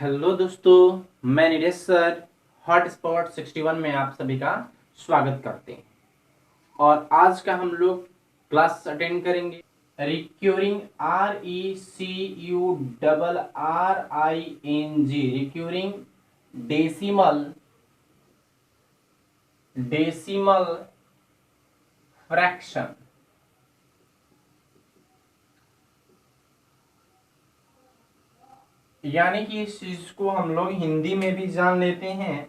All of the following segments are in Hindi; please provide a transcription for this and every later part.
हेलो दोस्तों, मैं नीरज सर हॉटस्पॉट 61 में आप सभी का स्वागत करते हैं। और आज का हम लोग क्लास अटेंड करेंगे recurring RECURRING recurring decimal fraction. यानी कि इस चीज को हम लोग हिंदी में भी जान लेते हैं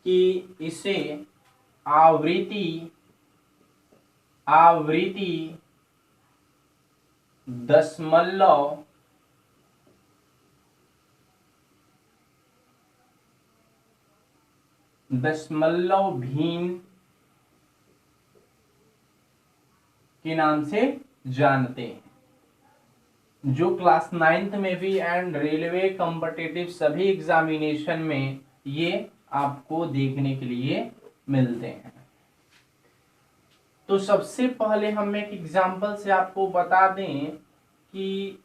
कि इसे आवृत्ति दशमलव भिन्न के नाम से जानते हैं, जो क्लास 9th में भी एंड रेलवे कॉम्पिटिटिव सभी एग्जामिनेशन में ये आपको देखने के लिए मिलते हैं। तो सबसे पहले हम एक एग्जांपल से आपको बता दें कि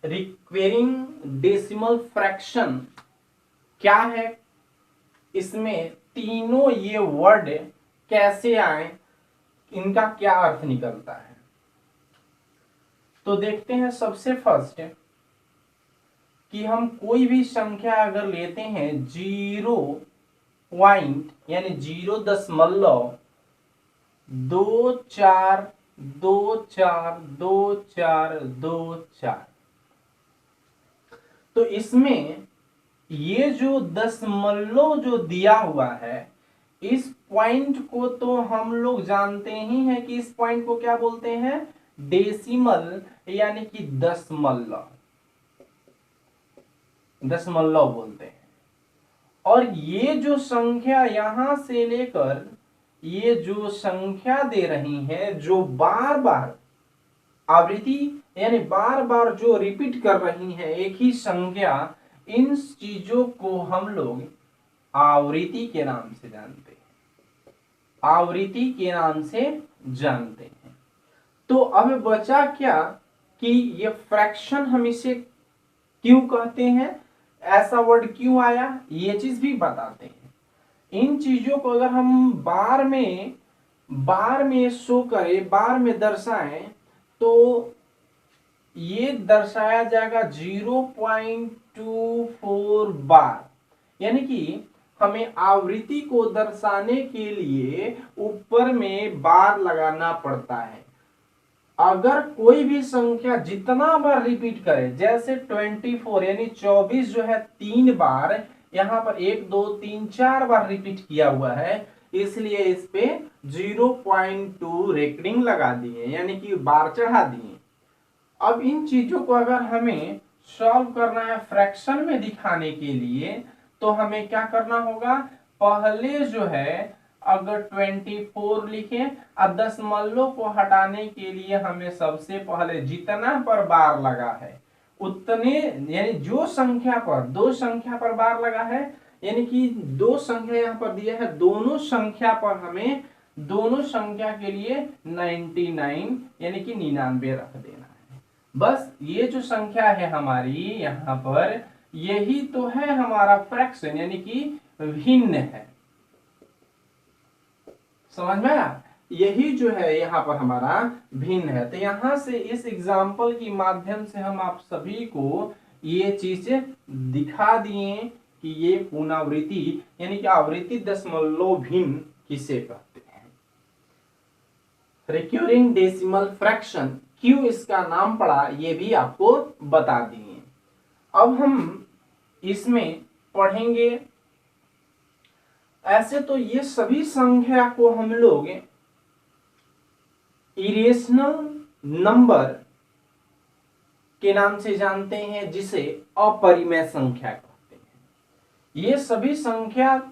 रिक्वेरिंग डेसिमल फ्रैक्शन क्या है, इसमें तीनों ये वर्ड कैसे आए, इनका क्या अर्थ निकलता है। तो देखते हैं सबसे फर्स्ट कि हम कोई भी संख्या अगर लेते हैं 0 पॉइंट यानी 0.24242424, तो इसमें ये जो दशमलव जो दिया हुआ है, इस पॉइंट को तो हम लोग जानते ही हैं कि इस पॉइंट को क्या बोलते हैं, डेसिमल यानी कि दशमलव बोलते हैं। और ये जो संख्या यहां से लेकर ये जो संख्या दे रही है, जो बार बार आवृत्ति यानी बार बार जो रिपीट कर रही है एक ही संख्या, इन चीजों को हम लोग आवृत्ति के नाम से जानते हैं, तो अब बचा क्या कि ये फ्रैक्शन हम इसे क्यों कहते हैं, ऐसा वर्ड क्यों आया, ये चीज भी बताते हैं। इन चीजों को अगर हम बार में शो करें, बार में दर्शाएं, तो ये दर्शाया जाएगा 0.24 बार। यानी कि हमें आवृत्ति को दर्शाने के लिए ऊपर में बार लगाना पड़ता है। अगर कोई भी संख्या जितना बार रिपीट करे, जैसे 24 यानी 24 जो है 3 बार, यहां पर 1 2 3 4 बार रिपीट किया हुआ है, इसलिए इस पे 0.2 रेकडिंग लगा दिए, यानी कि बार चढ़ा दिए। अब इन चीजों को अगर हमें सॉल्व करना है फ्रैक्शन में दिखाने के लिए, तो हमें क्या करना होगा, पहले जो है अगर 24 लिखें और दशमलव को हटाने के लिए हमें सबसे पहले जितना पर बार लगा है उतने, यानी जो संख्या पर दो संख्या पर बार लगा है, यानी कि दो संख्या यहां पर दिया है, दोनों संख्या पर हमें दोनों संख्या के लिए 99 यानी कि 99 रख देना है। बस ये जो संख्या है हमारी यहां पर, यही तो है हमारा फ्रैक्शन यानी कि भिन्न है। समझ में आया, यही जो है यहाँ पर हमारा भिन्न है। तो यहां से इस एग्जाम्पल की माध्यम से हम आप सभी को ये चीजें दिखा दिए कि ये पुनरावृत्ति यानी कि आवृत्ति दशमलव भिन्न किसे कहते हैं। रिक्यूरिंग डेसिमल फ्रैक्शन क्यों इसका नाम पड़ा, ये भी आपको बता दिए। अब हम इसमें पढ़ेंगे, ऐसे तो ये सभी संख्या को हम लोग इरेशनल नंबर के नाम से जानते हैं, जिसे अपरिमेय संख्या कहते हैं। ये सभी संख्या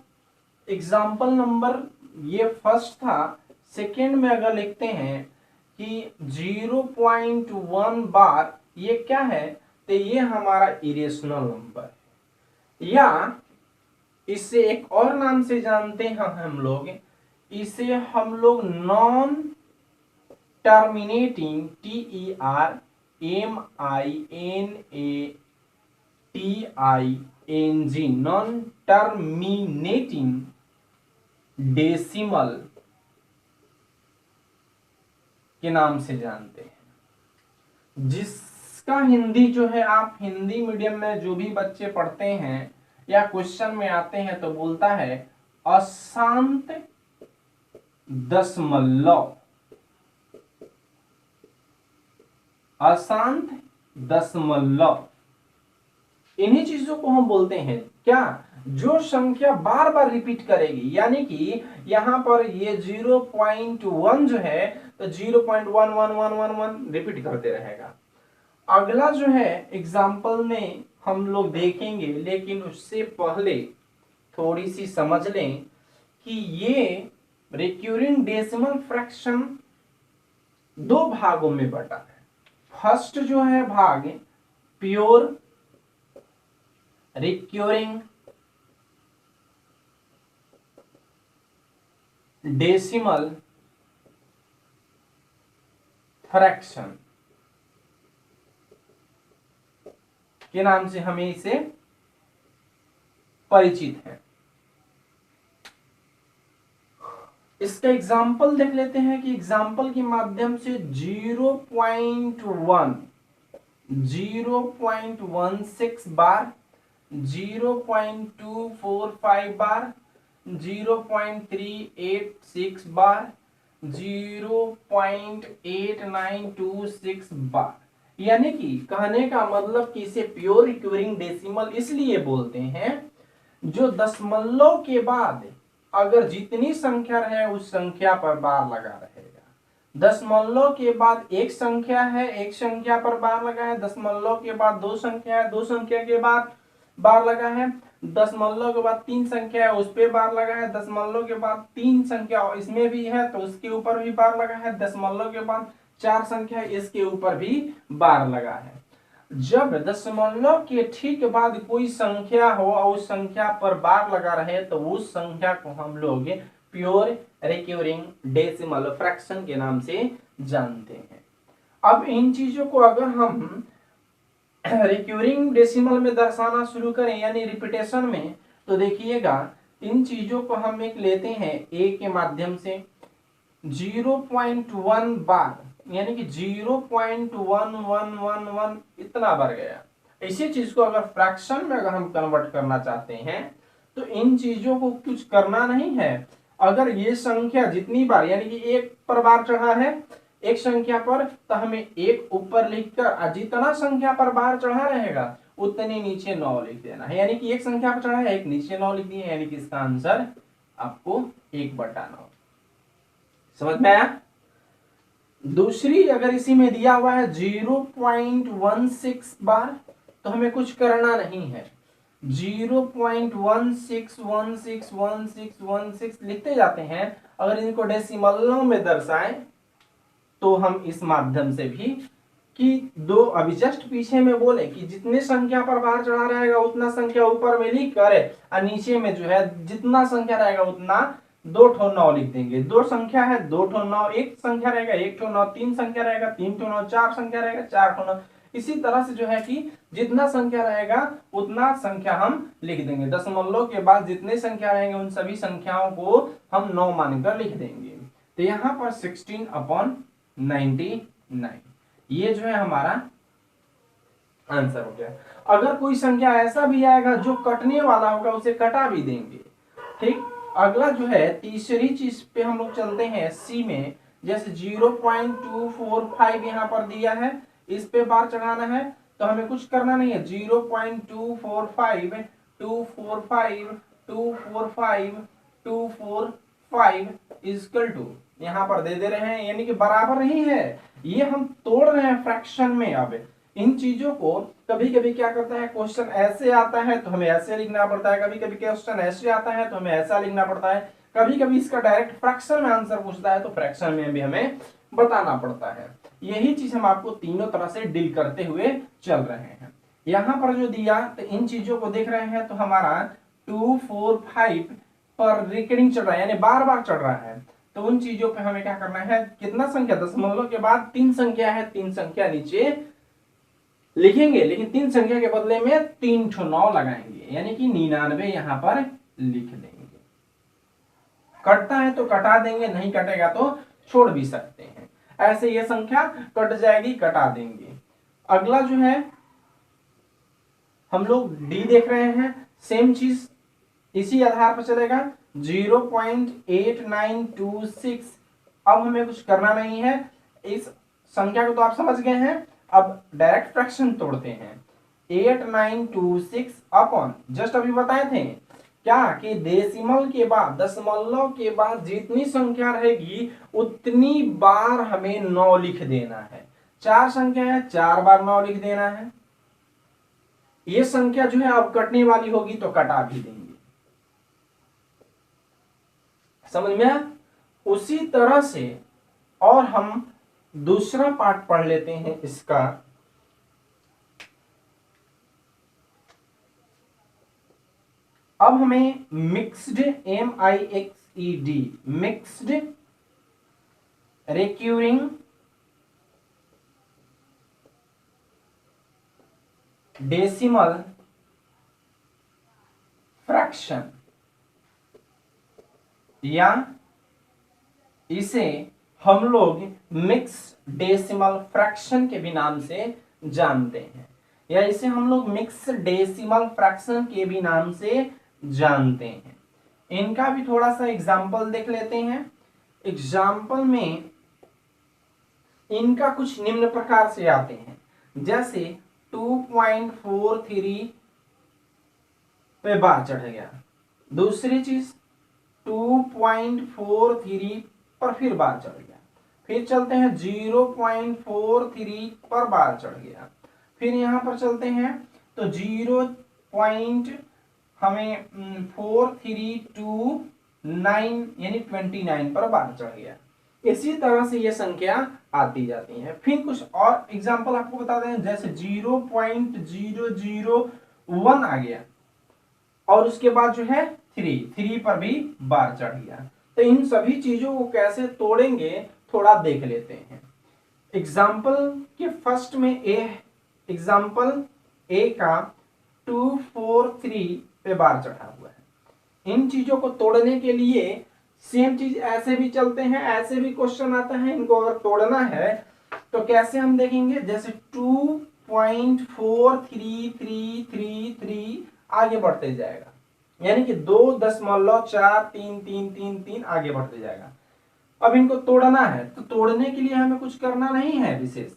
एग्जाम्पल नंबर ये फर्स्ट था, सेकेंड में अगर लिखते हैं कि 0.1 बार, ये क्या है, तो ये हमारा इरेशनल नंबर है। या इससे एक और नाम से जानते हैं हम लोग, इसे हम लोग non terminating TERMINATING TING, non terminating decimal के नाम से जानते हैं, जिसका हिंदी जो है, आप हिंदी मीडियम में जो भी बच्चे पढ़ते हैं या क्वेश्चन में आते हैं तो बोलता है अशांत दशमलव, अशांत दशमलव। इन्हीं चीजों को हम बोलते हैं क्या, जो संख्या बार बार रिपीट करेगी, यानी कि यहां पर ये 0.1 जो है तो 0.11111 रिपीट करते रहेगा। अगला जो है एग्जाम्पल में हम लोग देखेंगे, लेकिन उससे पहले थोड़ी सी समझ लें कि ये रिक्यूरिंग डेसिमल फ्रैक्शन दो भागों में बटा है। फर्स्ट जो है भाग प्योर रिक्यूरिंग डेसिमल फ्रैक्शन के नाम से हमें इसे परिचित है। इसका एग्जाम्पल देख लेते हैं कि एग्जाम्पल के माध्यम से 0.1, 0.16 बार, 0.245 बार, 0.386 बार, 0.8926 बार। यानी कि कहने का मतलब कि इसे प्योर रिक्यूरिंग डेसिमल इसलिए बोलते हैं जो दशमलव के बाद अगर जितनी संख्या रहे उस संख्या पर बार लगा रहेगा। दशमलव के बाद एक संख्या है, एक संख्या पर बार लगा है। दशमलव के बाद दो संख्या है, दो संख्या के बाद बार लगा है। दशमलव के बाद तीन संख्या है, उस पे बार लगा है। दशमलव के बाद तीन संख्या इसमें भी है तो उसके ऊपर भी बार लगा है। दशमलव के बाद चार संख्या, इसके ऊपर भी बार लगा है। जब दशमलव के ठीक बाद कोई संख्या हो और उस संख्या पर बार लगा रहे तो उस संख्या को हम लोग प्योर रिक्यूरिंग डेसिमल फ्रैक्शन के नाम से जानते हैं। अब इन चीजों को अगर हम रिक्यूरिंग डेसिमल में दर्शाना शुरू करें यानी रिपीटेशन में, तो देखिएगा इन चीजों को हम एक लेते हैं ए के माध्यम से 0.1 बार, यानी कि 0.1111 इतना बढ़ गया। इसी चीज को अगर फ्रैक्शन में अगर हम कन्वर्ट करना चाहते हैं तो इन चीजों को कुछ करना नहीं है। अगर ये संख्या जितनी बार, यानी कि एक पर बार चढ़ा है एक संख्या पर, तो हमें एक ऊपर लिखकर जितना संख्या पर बार चढ़ा रहेगा उतने नीचे 9 लिख देना है। यानी कि एक संख्या पर चढ़ा है, एक नीचे 9 लिख दिए, यानी कि इसका आंसर आपको 1/9। समझ में आया? दूसरी अगर इसी में दिया हुआ है 0.16 बार, तो हमें कुछ करना नहीं है। 0.16161616 लिखते जाते हैं। अगर इनको डेसिमलों में दर्शाएं तो हम इस माध्यम से भी कि दो अभी जस्ट पीछे में बोले कि जितने संख्या पर बार चढ़ा रहेगा उतना संख्या ऊपर में लिख कर और नीचे में जो है जितना संख्या रहेगा उतना 2 ठो 9 लिख देंगे। दो संख्या है 2 ठो 9, एक संख्या रहेगा 1 ठो 9, तीन संख्या रहेगा 3 ठो 9, चार संख्या रहेगा 4 ठो 9। इसी तरह से जो है कि जितना संख्या रहेगा उतना संख्या हम लिख देंगे। दशमलव के बाद जितने संख्या रहेंगे उन सभी संख्याओं को हम 9 मानकर लिख देंगे। तो यहाँ पर 16/99 ये जो है हमारा आंसर हो गया। अगर कोई संख्या ऐसा भी आएगा जो कटने वाला होगा उसे कटा भी देंगे। ठीक, अगला जो है तीसरी चीज पे हम लोग चलते हैं सी में। जैसे 0.245 यहाँ पर दिया है, इस पे बार चढ़ाना है तो हमें कुछ करना नहीं है। 0.245 245 245 245 इक्वल टू यहाँ पर दे रहे हैं, यानी कि बराबर नहीं है। ये हम तोड़ रहे हैं फ्रैक्शन में। अब इन चीजों को कभी कभी क्या करता है, क्वेश्चन ऐसे आता है तो हमें ऐसे लिखना पड़ता है, कभी कभी क्वेश्चन ऐसे आता है तो हमें ऐसा लिखना पड़ता है, कभी कभी इसका डायरेक्ट फ्रैक्शन में आंसर पूछता है तो फ्रैक्शन में भी हमें बताना पड़ता है। यही चीज हम आपको तीनों तरह से डील करते हुए चल रहे हैं। यहाँ पर जो दिया तो इन चीजों को देख रहे हैं तो हमारा 245 पर रिकरिंग चढ़ रहा है, यानी बार बार चढ़ रहा है। तो उन चीजों पे हमें क्या करना है, कितना संख्या दशमलव के बाद तीन संख्या है, तीन संख्या नीचे लिखेंगे, लेकिन 3 संख्या के बदले में 3 ठो 9 लगाएंगे, यानी कि 99 यहां पर लिख देंगे। कटता है तो कटा देंगे, नहीं कटेगा तो छोड़ भी सकते हैं। ऐसे ये संख्या कट जाएगी, कटा देंगे। अगला जो है हम लोग डी देख रहे हैं, सेम चीज इसी आधार पर चलेगा 0.8926। अब हमें कुछ करना नहीं है, इस संख्या को तो आप समझ गए हैं। अब डायरेक्ट फ्रैक्शन तोड़ते हैं। 8926 अपॉन, जस्ट अभी बताए थे क्या कि डेसिमल के बाद, दशमलव के बाद जितनी संख्या रहेगी उतनी बार हमें 9 लिख देना है। 4 संख्या है, 4 बार 9 लिख देना है। ये संख्या जो है अब कटने वाली होगी तो कटा भी देंगे। समझ में आया? उसी तरह से और हम दूसरा पार्ट पढ़ लेते हैं इसका। अब हमें mixed MIXED mixed recurring decimal fraction, या इसे हम लोग मिक्स डेसिमल फ्रैक्शन के भी नाम से जानते हैं, या इसे हम लोग मिक्स डेसिमल फ्रैक्शन के भी नाम से जानते हैं। इनका भी थोड़ा सा एग्जाम्पल देख लेते हैं। एग्जाम्पल में इनका कुछ निम्न प्रकार से आते हैं, जैसे 2.43 पे बार चढ़ गया। दूसरी चीज 2.43 पर फिर बार चढ़ गया। फिर चलते हैं 0.43 पर बार चढ़ गया। फिर यहां पर चलते हैं तो 0.4329 यानी 29 पर बार चढ़ गया। इसी तरह से ये संख्या आती जाती है। फिर कुछ और एग्जांपल आपको बता दें, जैसे 0.001 आ गया और उसके बाद जो है 3 पर भी बार चढ़ गया। तो इन सभी चीजों को कैसे तोड़ेंगे थोड़ा देख लेते हैं। एग्जाम्पल के फर्स्ट में एग्जाम्पल ए का 243 पे बार चढ़ा हुआ है। इन चीजों को तोड़ने के लिए सेम चीज ऐसे भी चलते हैं, ऐसे भी क्वेश्चन आता है। इनको अगर तोड़ना है तो कैसे हम देखेंगे, जैसे 2.4333 आगे बढ़ते जाएगा, यानी कि 2.4333 आगे बढ़ते जाएगा। अब इनको तोड़ना है तो तोड़ने के लिए हमें कुछ करना नहीं है विशेष।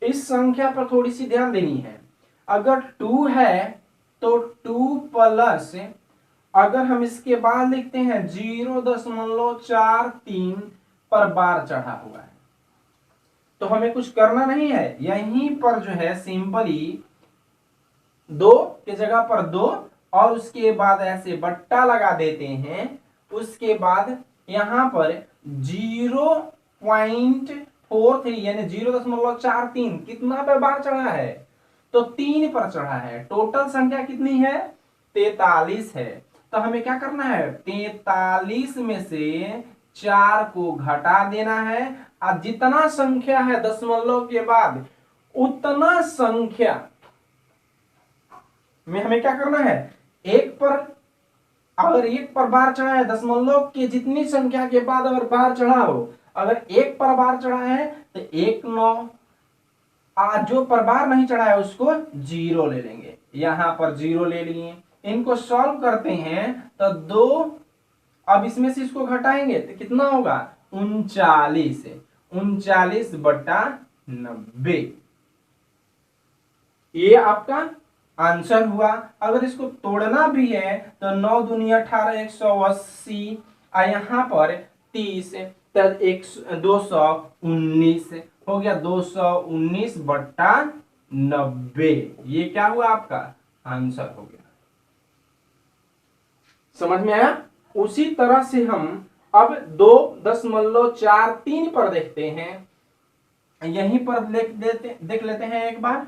इस संख्या पर थोड़ी सी ध्यान देनी है। अगर 2 है तो 2 प्लस, अगर हम इसके बाद लिखते हैं 0.43 पर बार चढ़ा हुआ है तो हमें कुछ करना नहीं है। यहीं पर जो है सिंपली 2 के जगह पर 2 और उसके बाद ऐसे बट्टा लगा देते हैं। उसके बाद यहां पर 0.43 यानी 0.43 कितना पे बार चढ़ा है, तो 3 पर चढ़ा है। टोटल संख्या कितनी है, 43 है। तो हमें क्या करना है, 43 में से 4 को घटा देना है और जितना संख्या है दशमलव के बाद उतना संख्या में हमें क्या करना है, एक पर, अगर 1 पर बार चढ़ा है, दशमलव के जितनी संख्या के बाद अगर बार चढ़ा हो, अगर 1 पर बार चढ़ा है तो 1 9, आज जो पर बार नहीं चढ़ा है उसको 0 ले लेंगे। यहां पर 0 ले लिए। इनको सॉल्व करते हैं तो 2, अब इसमें से इसको घटाएंगे तो कितना होगा, 39/90। ये आपका आंसर हुआ। अगर इसको तोड़ना भी है तो 9 दूनी 18, 180, यहां पर 30, 219 हो गया, 219/90। ये क्या हुआ, आपका आंसर हो गया। समझ में आया? उसी तरह से हम अब 2.43 पर देखते हैं। यहीं पर देख लेते हैं एक बार।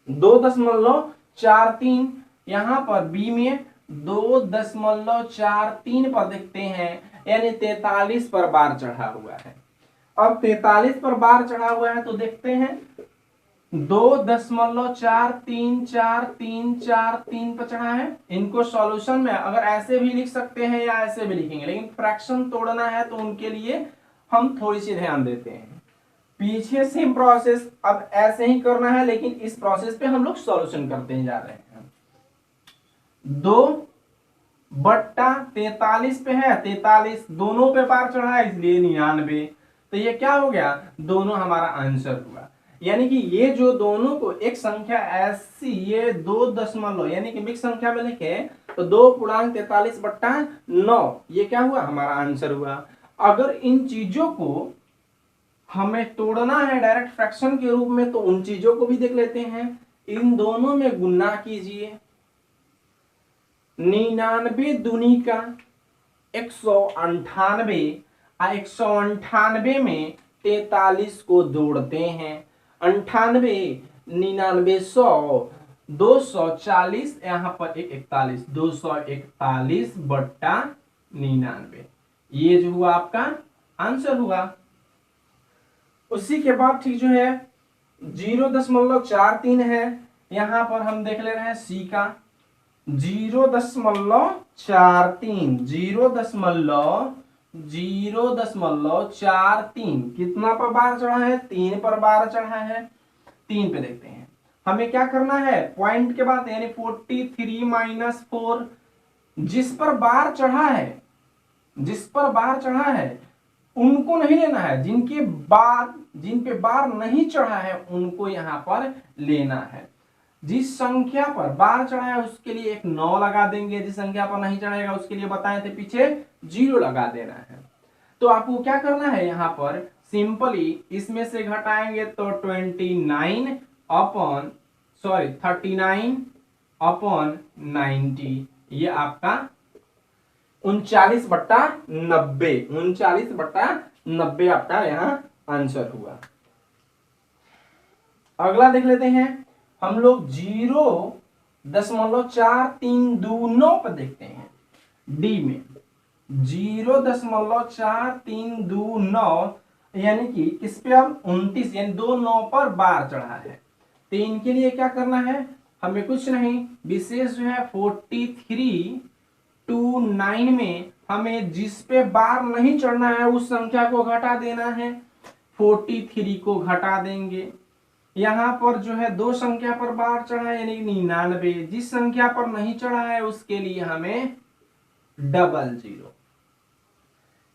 2.43 यहां पर बी में 2.43 पर देखते हैं, यानी 43 पर बार चढ़ा हुआ है। अब 43 पर बार चढ़ा हुआ है तो देखते हैं 2.434343 पर चढ़ा है। इनको सॉल्यूशन में अगर ऐसे भी लिख सकते हैं या ऐसे भी लिखेंगे, लेकिन फ्रैक्शन तोड़ना है तो उनके लिए हम थोड़ी सी ध्यान देते हैं। पीछे सेम प्रोसेस अब ऐसे ही करना है, लेकिन इस प्रोसेस पे हम लोग सॉल्यूशन करते जा रहे हैं। 2/43 पे है, 43 दोनों पे बार चढ़ा है इसलिए 99। तो ये क्या हो गया, दोनों हमारा आंसर हुआ। यानी कि ये जो दोनों को एक संख्या ऐसी, ये 2 यानी कि मिक्स संख्या में लिखे तो 2.43/9 ये क्या हुआ, हमारा आंसर हुआ। अगर इन चीजों को हमें तोड़ना है डायरेक्ट फ्रैक्शन के रूप में तो उन चीजों को भी देख लेते हैं। इन दोनों में गुना कीजिए, 99 दूनी का 198, 198 में 43 को जोड़ते हैं, 98 99 100 240, यहां पर 41 241/99 ये जो हुआ आपका आंसर हुआ। उसी के बाद ठीक जो है 0.43 है, यहां पर हम देख ले रहे हैं सी का 0.43 0.43 कितना पर बार चढ़ा है, 3 पर बार चढ़ा है। 3 पे देखते हैं हमें क्या करना है, पॉइंट के बाद यानी 43 - 4 जिस पर बार चढ़ा है, जिस पर बार चढ़ा है उनको नहीं लेना है, जिन पे बार नहीं चढ़ा है उनको यहां पर लेना है। जिस संख्या पर बार चढ़ा है उसके लिए एक 9 लगा देंगे, जिस संख्या पर नहीं चढ़ेगा उसके लिए बताए थे पीछे 0 लगा देना है। तो आपको क्या करना है, यहां पर सिंपली इसमें से घटाएंगे तो 39/90 ये आपका 39/90 आपका यहाँ आंसर हुआ। अगला देख लेते हैं हम लोग 0.432 पर देखते हैं, डी में 0.432 यानी कि किस पे अब 29 यानी 2 9 पर बार चढ़ा है। तो इनके लिए क्या करना है, हमें कुछ नहीं विशेष जो है 43 to 9 में हमें जिस पे बार नहीं चढ़ना है उस संख्या को घटा देना है, 43 को घटा देंगे। यहां पर जो है 2 संख्या पर बार चढ़ा है यानी 99, जिस संख्या पर नहीं चढ़ा है उसके लिए हमें 00।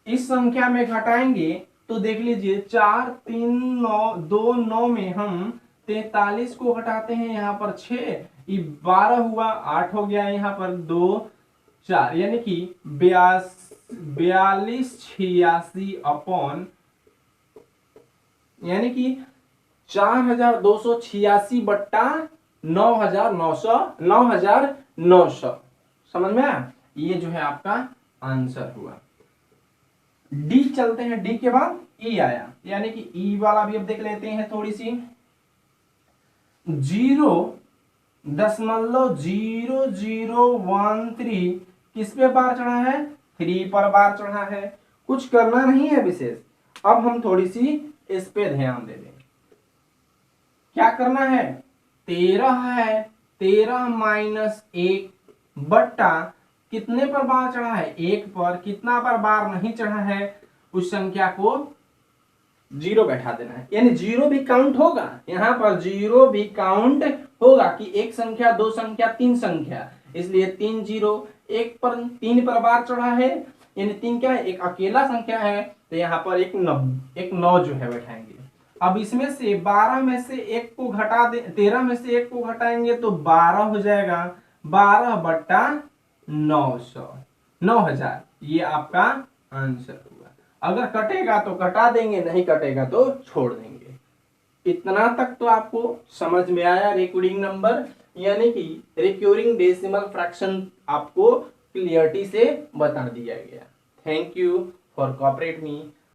इस संख्या में घटाएंगे तो देख लीजिए 4 3 9 2 9 में हम 43 को घटाते हैं, यहाँ पर 6 ये 12 हुआ, 8 हो गया, यहाँ पर 2 4 यानी कि 4286 अपॉन यानी कि 4286/9900 समझ में आया। ये जो है आपका आंसर हुआ। डी चलते हैं, डी के बाद ई आया यानी कि ई वाला भी अब देख लेते हैं थोड़ी सी। 0.0013 किस पे बार चढ़ा है, 3 पर बार चढ़ा है, कुछ करना नहीं है विशेष। अब हम थोड़ी सी इस पे ध्यान दे दें, क्या करना है, 13 है, 13 - 1 बट्टा कितने पर बार चढ़ा है, 1 पर, कितना पर बार नहीं चढ़ा है उस संख्या को 0 बैठा देना है, यानी 0 भी काउंट होगा, यहां पर 0 भी काउंट होगा कि एक संख्या, 2 संख्या, 3 संख्या, इसलिए 3 0 1 पर 3 पर बार चढ़ा है यानी 3 क्या है, एक अकेला संख्या है, तो यहाँ पर एक 9 जो है बैठाएंगे। अब इसमें से 12 में से 1 को घटा दे, 13 में से 1 को घटाएंगे तो 12 हो जाएगा, 12/9000 ये आपका आंसर हुआ। अगर कटेगा तो कटा देंगे, नहीं कटेगा तो छोड़ देंगे। इतना तक तो आपको समझ में आया रिकॉर्डिंग नंबर यानी कि रिकरिंग डेसिमल फ्रैक्शन आपको क्लियरिटी से बता दिया गया। Thank you for cooperate me.